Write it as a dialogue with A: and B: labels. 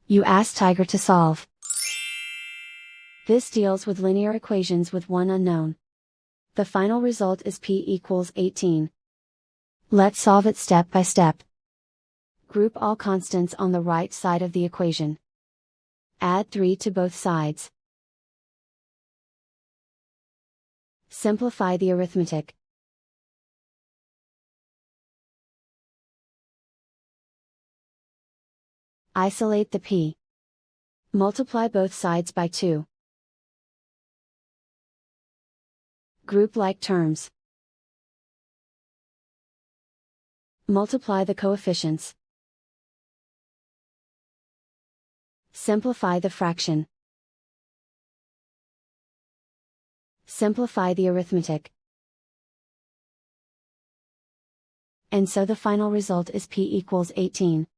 A: You ask Tiger to solve. This deals with linear equations with one unknown. The final result is p equals 18. Let's solve it step by step. Group all constants on the right side of the equation. Add 3 to both sides. Simplify the arithmetic. Isolate the p. Multiply both sides by 2. Group like terms. Multiply the coefficients. Simplify the fraction. Simplify the arithmetic. And so the final result is p equals 18.